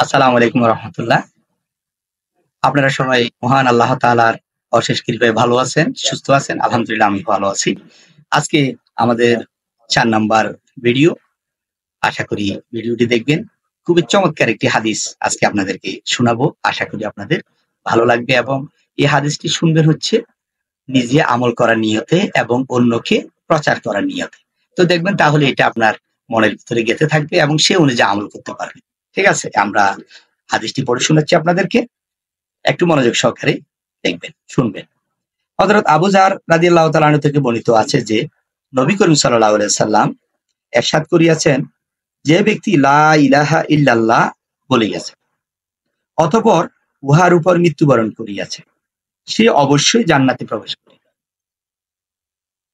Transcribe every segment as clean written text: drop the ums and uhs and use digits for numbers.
আসসালামু আলাইকুম রহমতুল্লাহ। আপনারা সবাই মহান আল্লাহ তাআলার অশেষ কৃপায় ভালো আছেন, সুস্থ আছেন। আলহামদুলিল্লাহ আমি ভালো আছি। আজকে আমাদের ৪ নাম্বার ভিডিও। আশা করি ভিডিওটি দেখবেন। খুবই চমৎকার একটি হাদিস আজকে আপনাদেরকে শোনাবো। আশা করি আপনাদের ভালো লাগবে এবং এই হাদিসটি শুনবেন হচ্ছে নিজে আমল করার নিয়তে এবং অন্যকে প্রচার করার নিয়তে। তো দেখবেন তাহলে এটা আপনার মনের ভিতরে গেঁথে থাকবে এবং সে অনুযায়ী আমল করতে পারবে। ঠিক আছে? আমরা হাদিসটি পড়ে শোনাচ্ছি আপনাদেরকে। একটু মনোযোগ সহকারে দেখবেন, শুনবেন। হযরত আবু যার রাদিয়াল্লাহু তাআলা আনহু থেকে বর্ণিত আছে যে নবী করিম সাল্লাল্লাহু আলাইহি সাল্লাম ইরশাদ করিয়াছেন, যে ব্যক্তি লা ইলাহা ইল্লাল্লাহ বলিয়াছে অতঃপর উহার উপর মৃত্যুবরণ করিয়াছে, সে অবশ্যই জান্নাতে প্রবেশ করিবে।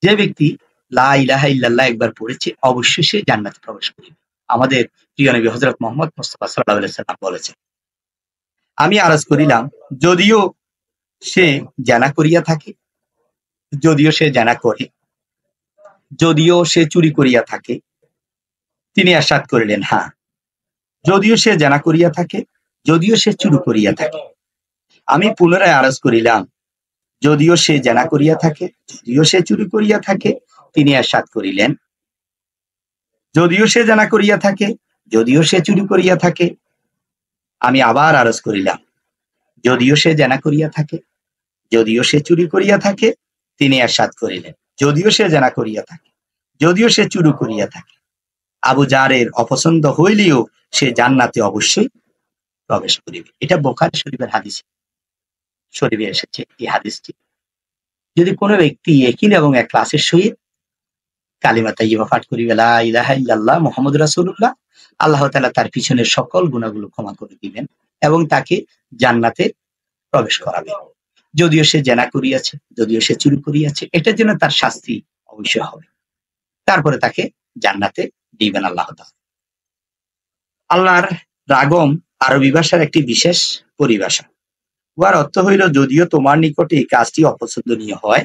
যে ব্যক্তি লা ইলাহা ইল্লাল্লাহ একবার পড়েছে অবশ্যই সে জান্নাতে প্রবেশ করিবে। আমাদের প্রিয় নবী হযরত মুহাম্মদ মুস্তাফা সাল্লাল্লাহু আলাইহি সাল্লাম বলেছেন। আমি আরজ করিলাম, যদিও সে জানা করিয়া থাকে, যদিও সে জানা করে, যদিও সে চুরি করিয়া থাকে। তিনি ইরশাদ করিলেন, হ্যাঁ, যদিও সে জানা করিয়া থাকে, যদিও সে চুরি করিয়া থাকে। আমি পুনরায় আরজ করিলাম, যদিও সে জানা করিয়া থাকে, যদিও সে চুরি করিয়া থাকে। তিনি ইরশাদ করিলেন, যদিও সে জানা করিয়া থাকে, যদিও সে চুরি করিয়া থাকে। আমি আবার আরজ করিলাম, যদিও সে জানা করিয়া থাকে, যদিও সে চুরি করিয়া থাকে। তিনি ইরশাদ করিলেন, যদিও সে জানা করিয়া থাকে, যদিও সে চুরি করিয়া থাকে। আবু যারের অপছন্দ হইলেও সে জান্নাতে অবশ্যই প্রবেশ করিবে। এটা বুখারী শরীফের হাদিস শরীফে এসেছে এই হাদিসটি। যদি কোনো ব্যক্তি ইয়াকিন এবং ইখলাসের সহিত কালিমা তাইয়্যিবা পাঠ করিবে, লা ইলাহা ইল্লাল্লাহ মুহাম্মাদুর রাসূলুল্লাহ, আল্লাহ তাআলা তার পিছনের সকল গুনাহগুলো ক্ষমা করে দিবেন এবং তাকে জান্নাতে প্রবেশ করাবেন। যদিও সে জেনা করিয়াছে, যদিও সে চুরি করিয়াছে, এটার জন্য তার শাস্তি অবশ্যই হবে। তারপরে তাকে জান্নাতে দিবেন আল্লাহ তাআলা। আল্লাহর রাগম আরবি ভাষার একটি বিশেষ পরিভাষা। উহার অর্থ হইল, যদিও তোমার নিকটে এই কাজটি অপছন্দনীয় হয়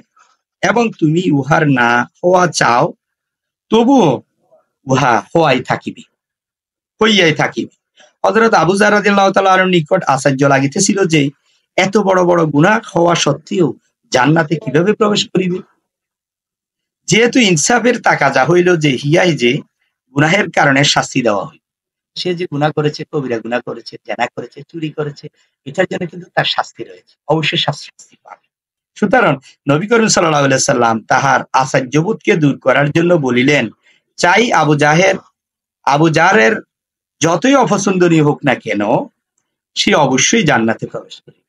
এবং তুমি উহার না হওয়া চাও, তবুও উহা হইয়াই থাকিবে। হযরত আবু যার রাদিয়াল্লাহু তাআলা আনহুর নিকট আশ্চর্য লাগিতেছিল যে এত বড় বড় গুনাহ হওয়া সত্ত্বেও জান্নাতে কিভাবে প্রবেশ করিবে। যেহেতু ইনসাফের তাকাজা হইল যে হিয়াই যে গুনাহের কারণে শাস্তি দেওয়া হইল। সে যে গুনাহ করেছে, কবিরা গুনাহ করেছে, জেনা করেছে, চুরি করেছে, এটার জন্য কিন্তু তার শাস্তি রয়েছে, অবশ্যই শাস্তি পাবে। সুতরাং নবী করিম সাল্লাল্লাহু আলাইহি সাল্লাম তাহার আশ্চর্যবোধকে দূর করার জন্য বলিলেন, চাই আবু যারের যতই অপছন্দনীয় হোক না কেন, সে অবশ্যই জান্নাতে প্রবেশ করবে।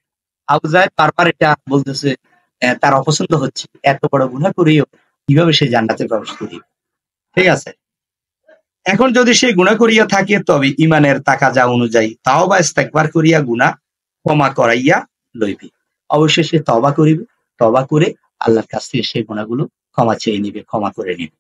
আবু যার বারবার এটা বলতেছে, তার অপছন্দ হচ্ছে, এত বড় গুনাহ করেও কিভাবে সে জান্নাতে প্রবেশ করিবে। ঠিক আছে? এখন যদি সে গুনাহ করিয়া থাকে, তবে ঈমানের তাকাজা অনুযায়ী তাওবা ইস্তেগফার করিয়া গুনাহ ক্ষমা করাইয়া লইবে। অবশ্যই সে তওবা করিবে, তওবা করে আল্লাহর কাছ থেকে সেই গুনাহগুলো ক্ষমা চেয়ে নিবে, ক্ষমা করে নিবে।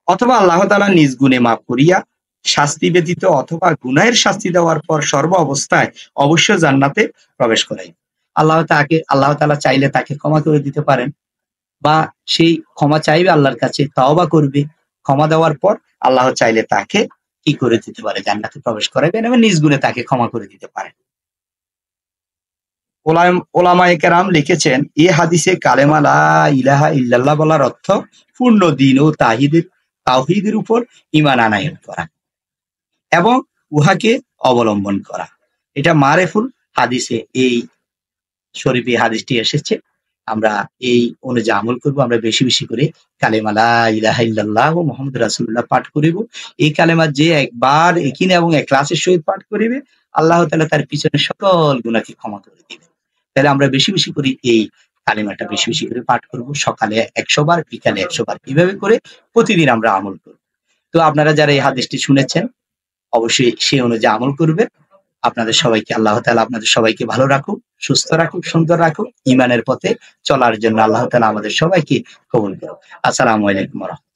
অথবা আল্লাহ তাআলা নিজ গুণে মাফ করিয়া শাস্তি ব্যতীত অথবা গুনাহের শাস্তি দেওয়ার পর সর্ব অবস্থায় অবশ্যই জান্নাতে প্রবেশ করাইবে। আল্লাহ তাআলা চাইলে তাকে ক্ষমা করে দিতে পারেন, বা সেই ক্ষমা চাইবে আল্লাহর কাছে, তাওবা করবে, ক্ষমা দেওয়ার পর আল্লাহ চাইলে তাকে কি করে দিতে পারে, জান্নাতে প্রবেশ করাবেন এবং নিজ গুণে তাকে ক্ষমা করে দিতে পারেন। ওলামায়ে কেরাম লিখেছেন, এই হাদিসে কালেমা লা ইলাহা ইল্লাল্লাহ বলার অর্থ পূর্ণ দ্বীন ও তাওহীদের উপর ঈমান আনয়ন করা এবং উহাকে অবলম্বন করা। এটা মারেফুল হাদিসে এই শরীফে হাদিসটি এসেছে। আমরা এই অনুযায়ী আমল করব। আমরা বেশি বেশি করে কালেমা লা ইলাহা ইল্লাল্লাহ মুহাম্মাদুর রাসূলুল্লাহ পাঠ করিব। এই কালেমা যে একবার ইয়াকিন এবং ইখলাসের সহিত পাঠ করিবে, আল্লাহ তাআলা তার পিছনের সকল গুনাহকে ক্ষমা করে দিবেন। তাহলে আমরা বেশি বেশি করে এই কালেমাটা বেশি বেশি করে পাঠ করব। সকালে ১০০ বার, বিকালে ১০০ বার, এভাবে করে প্রতিদিন আমরা আমল করব। তো আপনারা যারা এই হাদিসটি শুনেছেন, অবশ্যই সেই অনুযায়ী আমল করবেন। আপনাদের সবাইকে আল্লাহ তাআলা আপনাদের সবাইকে ভালো রাখুক, সুস্থ রাখুক, সুন্দর রাখুক। ঈমানের পথে চলার জন্য আল্লাহ তাআলা আমাদের সবাইকে কবুল করুক। আসসালামু আলাইকুম ওয়া রাহমাতুল্লাহ।